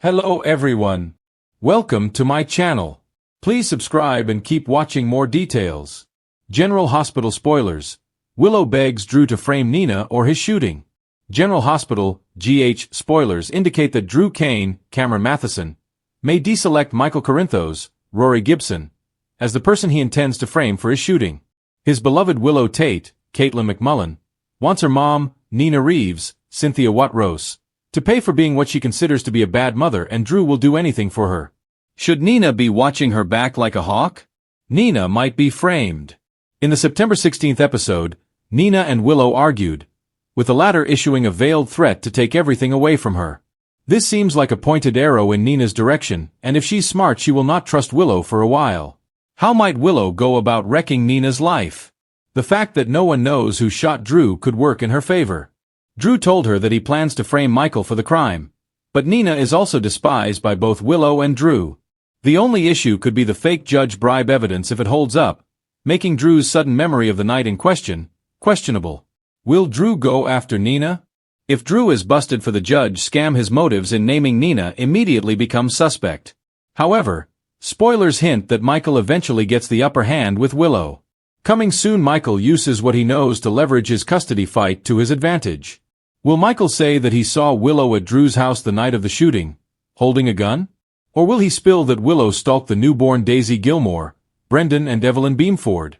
Hello everyone. Welcome to my channel. Please subscribe and keep watching more details. General Hospital spoilers. Willow begs Drew to frame Nina or his shooting. General Hospital, GH spoilers indicate that Drew Kane, Cameron Matheson, may deselect Michael Corinthos, Rory Gibson, as the person he intends to frame for his shooting. His beloved Willow Tate, Caitlin McMullen, wants her mom, Nina Reeves, Cynthia Watt-Rose, to pay for being what she considers to be a bad mother, and Drew will do anything for her. Should Nina be watching her back like a hawk? Nina might be framed. In the September 16th episode, Nina and Willow argued, with the latter issuing a veiled threat to take everything away from her. This seems like a pointed arrow in Nina's direction, and if she's smart she will not trust Willow for a while. How might Willow go about wrecking Nina's life? The fact that no one knows who shot Drew could work in her favor. Drew told her that he plans to frame Michael for the crime. But Nina is also despised by both Willow and Drew. The only issue could be the fake judge bribe evidence if it holds up, making Drew's sudden memory of the night in question questionable. Will Drew go after Nina? If Drew is busted for the judge scam, his motives in naming Nina immediately become suspect. However, spoilers hint that Michael eventually gets the upper hand with Willow. Coming soon, Michael uses what he knows to leverage his custody fight to his advantage. Will Michael say that he saw Willow at Drew's house the night of the shooting, holding a gun? Or will he spill that Willow stalked the newborn Daisy Gilmore, Brendan and Evelyn Beamford?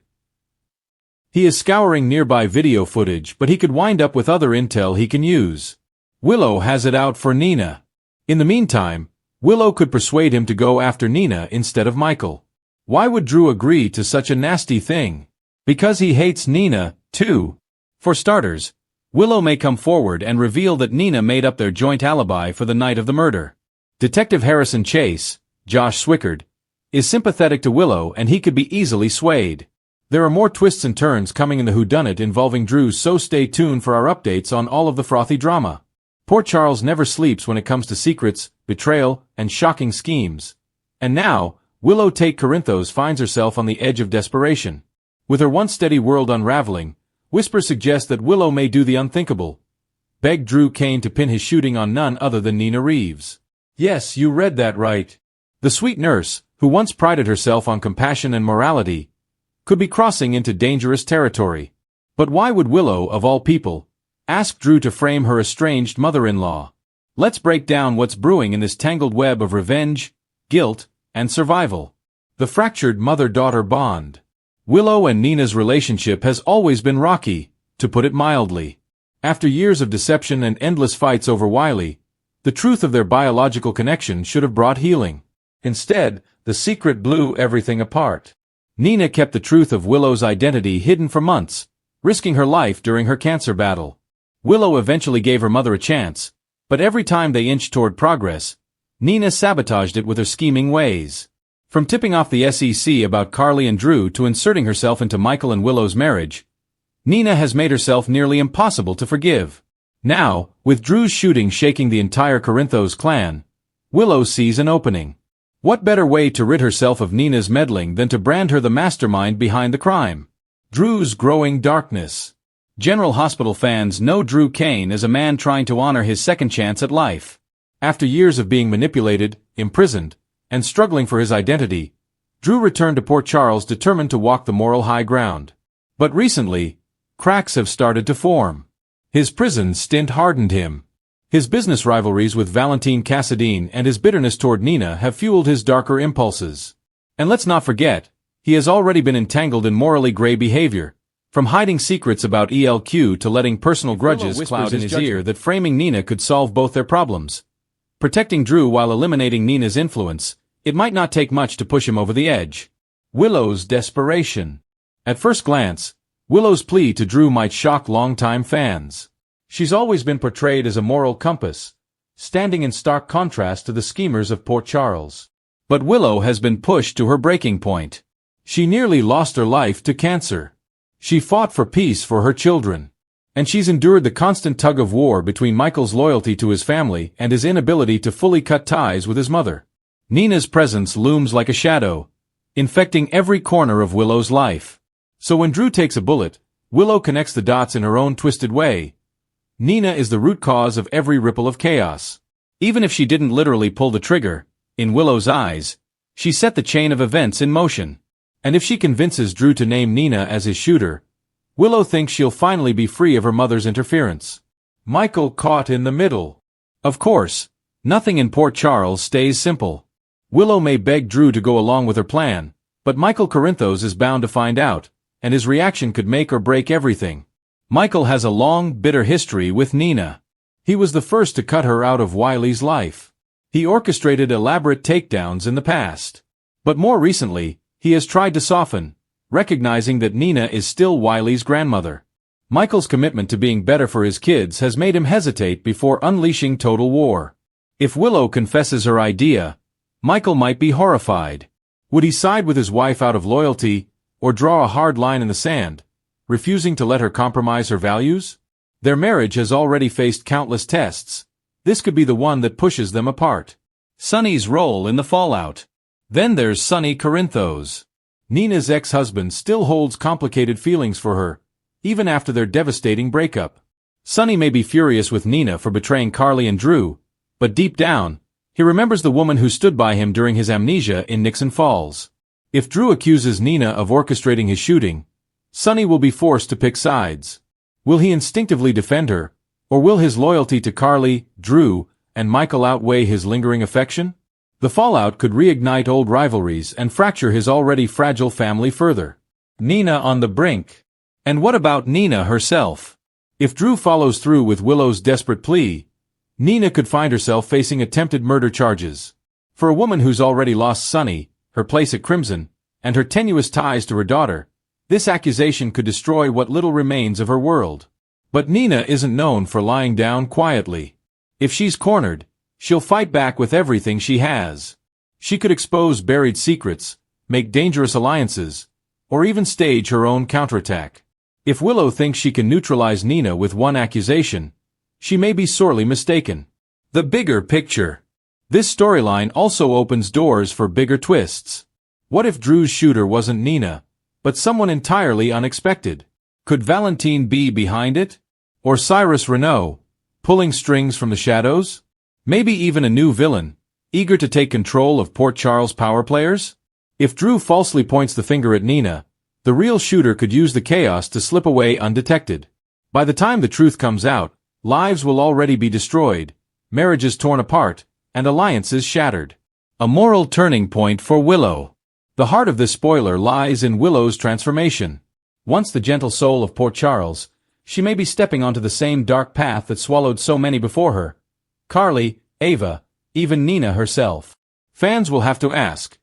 He is scouring nearby video footage, but he could wind up with other intel he can use. Willow has it out for Nina. In the meantime, Willow could persuade him to go after Nina instead of Michael. Why would Drew agree to such a nasty thing? Because he hates Nina, too. For starters, Willow may come forward and reveal that Nina made up their joint alibi for the night of the murder. Detective Harrison Chase, Josh Swickard, is sympathetic to Willow, and he could be easily swayed. There are more twists and turns coming in the whodunit involving Drew, so stay tuned for our updates on all of the frothy drama. Port Charles never sleeps when it comes to secrets, betrayal, and shocking schemes. And now, Willow Tate Corinthos finds herself on the edge of desperation. With her once steady world unraveling, whispers suggest that Willow may do the unthinkable. Beg Drew Kane to pin his shooting on none other than Nina Reeves. Yes, you read that right. The sweet nurse, who once prided herself on compassion and morality, could be crossing into dangerous territory. But why would Willow, of all people, ask Drew to frame her estranged mother-in-law? Let's break down what's brewing in this tangled web of revenge, guilt, and survival. The fractured mother-daughter bond. Willow and Nina's relationship has always been rocky, to put it mildly. After years of deception and endless fights over Wiley, the truth of their biological connection should have brought healing. Instead, the secret blew everything apart. Nina kept the truth of Willow's identity hidden for months, risking her life during her cancer battle. Willow eventually gave her mother a chance, but every time they inched toward progress, Nina sabotaged it with her scheming ways. From tipping off the SEC about Carly and Drew to inserting herself into Michael and Willow's marriage, Nina has made herself nearly impossible to forgive. Now, with Drew's shooting shaking the entire Corinthos clan, Willow sees an opening. What better way to rid herself of Nina's meddling than to brand her the mastermind behind the crime? Drew's growing darkness. General Hospital fans know Drew Kane as a man trying to honor his second chance at life. After years of being manipulated, imprisoned, and struggling for his identity, Drew returned to Port Charles determined to walk the moral high ground. But recently, cracks have started to form. His prison stint hardened him. His business rivalries with Valentine Cassadine and his bitterness toward Nina have fueled his darker impulses. And let's not forget, he has already been entangled in morally gray behavior, from hiding secrets about ELQ to letting personal grudges cloud in his ear that framing Nina could solve both their problems. Protecting Drew while eliminating Nina's influence, it might not take much to push him over the edge. Willow's desperation. At first glance, Willow's plea to Drew might shock longtime fans. She's always been portrayed as a moral compass, standing in stark contrast to the schemers of Port Charles. But Willow has been pushed to her breaking point. She nearly lost her life to cancer. She fought for peace for her children. And she's endured the constant tug-of-war between Michael's loyalty to his family and his inability to fully cut ties with his mother. Nina's presence looms like a shadow, infecting every corner of Willow's life. So when Drew takes a bullet, Willow connects the dots in her own twisted way. Nina is the root cause of every ripple of chaos. Even if she didn't literally pull the trigger, in Willow's eyes, she set the chain of events in motion. And if she convinces Drew to name Nina as his shooter, Willow thinks she'll finally be free of her mother's interference. Michael caught in the middle. Of course, nothing in Port Charles stays simple. Willow may beg Drew to go along with her plan, but Michael Corinthos is bound to find out, and his reaction could make or break everything. Michael has a long, bitter history with Nina. He was the first to cut her out of Wiley's life. He orchestrated elaborate takedowns in the past. But more recently, he has tried to soften, recognizing that Nina is still Wiley's grandmother. Michael's commitment to being better for his kids has made him hesitate before unleashing total war. If Willow confesses her idea, Michael might be horrified. Would he side with his wife out of loyalty, or draw a hard line in the sand, refusing to let her compromise her values? Their marriage has already faced countless tests. This could be the one that pushes them apart. Sonny's role in the fallout. Then there's Sonny Corinthos. Nina's ex-husband still holds complicated feelings for her, even after their devastating breakup. Sonny may be furious with Nina for betraying Carly and Drew, but deep down, he remembers the woman who stood by him during his amnesia in Nixon Falls. If Drew accuses Nina of orchestrating his shooting, Sonny will be forced to pick sides. Will he instinctively defend her, or will his loyalty to Carly, Drew, and Michael outweigh his lingering affection? The fallout could reignite old rivalries and fracture his already fragile family further. Nina on the brink. And what about Nina herself? If Drew follows through with Willow's desperate plea, Nina could find herself facing attempted murder charges. For a woman who's already lost Sonny, her place at Crimson, and her tenuous ties to her daughter, this accusation could destroy what little remains of her world. But Nina isn't known for lying down quietly. If she's cornered, she'll fight back with everything she has. She could expose buried secrets, make dangerous alliances, or even stage her own counterattack. If Willow thinks she can neutralize Nina with one accusation, she may be sorely mistaken. The bigger picture. This storyline also opens doors for bigger twists. What if Drew's shooter wasn't Nina, but someone entirely unexpected? Could Valentine be behind it? Or Cyrus Renaud, pulling strings from the shadows? Maybe even a new villain, eager to take control of Port Charles' power players? If Drew falsely points the finger at Nina, the real shooter could use the chaos to slip away undetected. By the time the truth comes out, lives will already be destroyed, marriages torn apart, and alliances shattered. A moral turning point for Willow. The heart of this spoiler lies in Willow's transformation. Once the gentle soul of Port Charles, she may be stepping onto the same dark path that swallowed so many before her. Carly, Ava, even Nina herself. Fans will have to ask,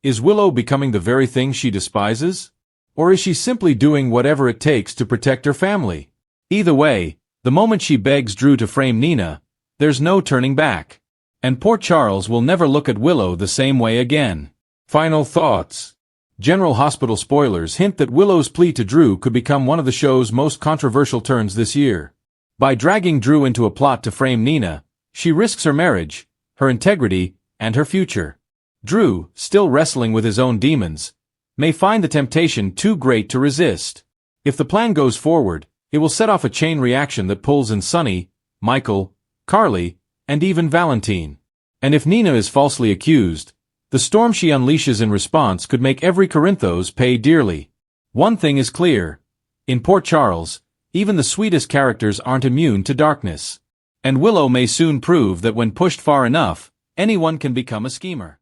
is Willow becoming the very thing she despises? Or is she simply doing whatever it takes to protect her family? Either way, the moment she begs Drew to frame Nina, there's no turning back. And Port Charles will never look at Willow the same way again. Final thoughts. General Hospital spoilers hint that Willow's plea to Drew could become one of the show's most controversial turns this year. By dragging Drew into a plot to frame Nina, she risks her marriage, her integrity, and her future. Drew, still wrestling with his own demons, may find the temptation too great to resist. If the plan goes forward, it will set off a chain reaction that pulls in Sonny, Michael, Carly, and even Valentine. And if Nina is falsely accused, the storm she unleashes in response could make every Corinthos pay dearly. One thing is clear. In Port Charles, even the sweetest characters aren't immune to darkness. And Willow may soon prove that when pushed far enough, anyone can become a schemer.